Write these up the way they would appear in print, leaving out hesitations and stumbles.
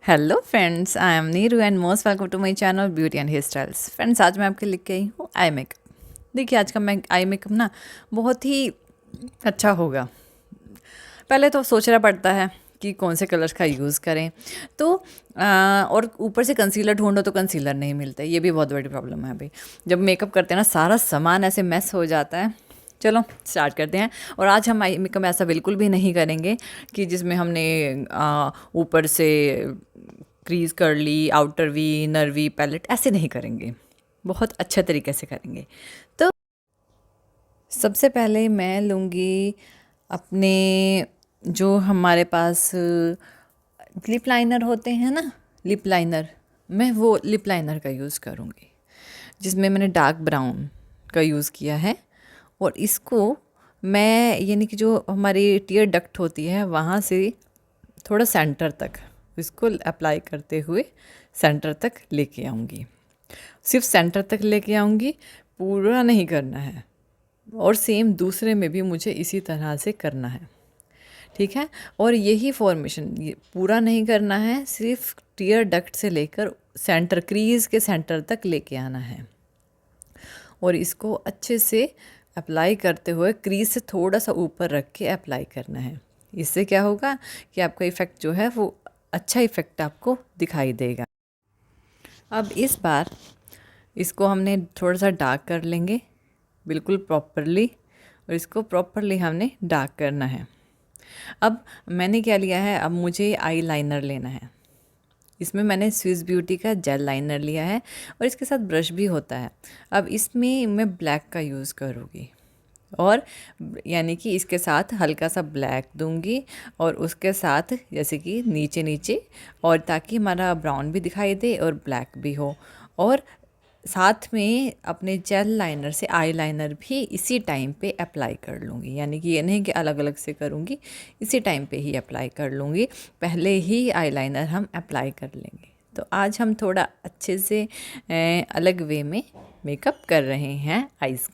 Hello friends, I am Neeru and most welcome to my channel beauty and hair styles. Friends, आज मैं आपके लेके आई हूँ आई मेकअप। देखिए, आज का मैं आई मेकअप ना बहुत ही अच्छा होगा। पहले तो सोचना पड़ता है कि कौन से कलर्स का यूज़ करें, तो और ऊपर से कंसीलर ढूंढो तो कंसीलर नहीं मिलता। ये भी बहुत बड़ी प्रॉब्लम है अभी। जब मेकअप करते हैं ना, सारा सामान ऐसे मैस हो जाता है। चलो स्टार्ट करते हैं। और आज हम आई मेकअप ऐसा बिल्कुल भी नहीं करेंगे कि जिसमें हमने ऊपर से क्रीज कर ली, outer V, inner V, palette, ऐसे नहीं करेंगे। बहुत अच्छे तरीके से करेंगे। तो सबसे पहले मैं लूँगी अपने जो हमारे पास लिप लाइनर होते हैं ना, लिप लाइनर, मैं वो लिप लाइनर का यूज़ करूँगी जिसमें मैंने डार्क ब्राउन का यूज़ किया है। और इसको मैं यानी कि जो हमारी टीयर डक्ट होती है वहाँ से थोड़ा सेंटर तक इसको अप्लाई करते हुए सेंटर तक लेके आऊँगी। सिर्फ सेंटर तक लेके आऊँगी, पूरा नहीं करना है। और सेम दूसरे में भी मुझे इसी तरह से करना है, ठीक है। और यही फॉर्मेशन, ये पूरा नहीं करना है, सिर्फ टीयर डक्ट से लेकर सेंटर, क्रीज के सेंटर तक लेके आना है। और इसको अच्छे से अप्लाई करते हुए क्रीज से थोड़ा सा ऊपर रख के अप्लाई करना है। इससे क्या होगा कि आपका इफ़ेक्ट जो है वो अच्छा इफ़ेक्ट आपको दिखाई देगा। अब इस बार इसको हमने थोड़ा सा डार्क कर लेंगे, बिल्कुल प्रॉपरली। और इसको प्रॉपरली हमने डार्क करना है। अब मैंने क्या लिया है, अब मुझे आई लाइनर लेना है। इसमें मैंने स्विस ब्यूटी का जेल लाइनर लिया है और इसके साथ ब्रश भी होता है। अब इसमें मैं ब्लैक का यूज़ करूँगी और यानी कि इसके साथ हल्का सा ब्लैक दूंगी और उसके साथ जैसे कि नीचे नीचे, और ताकि हमारा ब्राउन भी दिखाई दे और ब्लैक भी हो। और साथ में अपने जेल लाइनर से आई लाइनर भी इसी टाइम पे अप्लाई कर लूँगी। यानी कि ये नहीं कि अलग अलग से करूँगी, इसी टाइम पे ही अप्लाई कर लूँगी। पहले ही आई लाइनर हम अप्लाई कर लेंगे। तो आज हम थोड़ा अच्छे से अलग वे में मेकअप कर रहे हैं आइज़।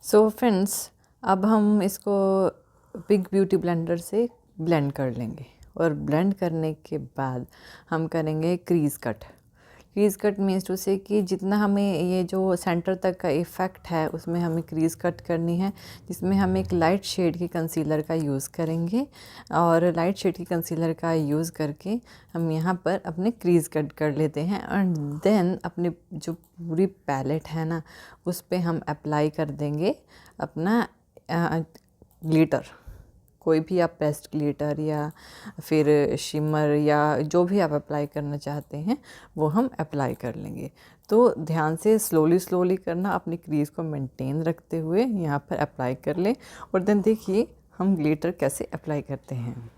सो फ्रेंड्स, अब हम इसको बिग ब्यूटी ब्लेंडर से ब्लेंड कर लेंगे। और ब्लेंड करने के बाद हम करेंगे crease cut. Crease cut means to say कि जितना हमें ये जो सेंटर तक का इफ़ेक्ट है उसमें हमें क्रीज़ कट करनी है, जिसमें हम एक लाइट शेड की कंसीलर का यूज़ करेंगे। और लाइट शेड की कंसीलर का यूज़ करके हम यहाँ पर अपने क्रीज़ कट कर लेते हैं। एंड देन अपने जो पूरी पैलेट है ना, उस पे हम अप्लाई कर देंगे अपना ग्लिटर। कोई भी आप पेस्ट ग्लिटर या फिर शिमर या जो भी आप अप्लाई करना चाहते हैं वो हम अप्लाई कर लेंगे। तो ध्यान से स्लोली स्लोली करना, अपनी क्रीज़ को मेंटेन रखते हुए यहाँ पर अप्लाई कर लें। और देन देखिए हम ग्लिटर कैसे अप्लाई करते हैं।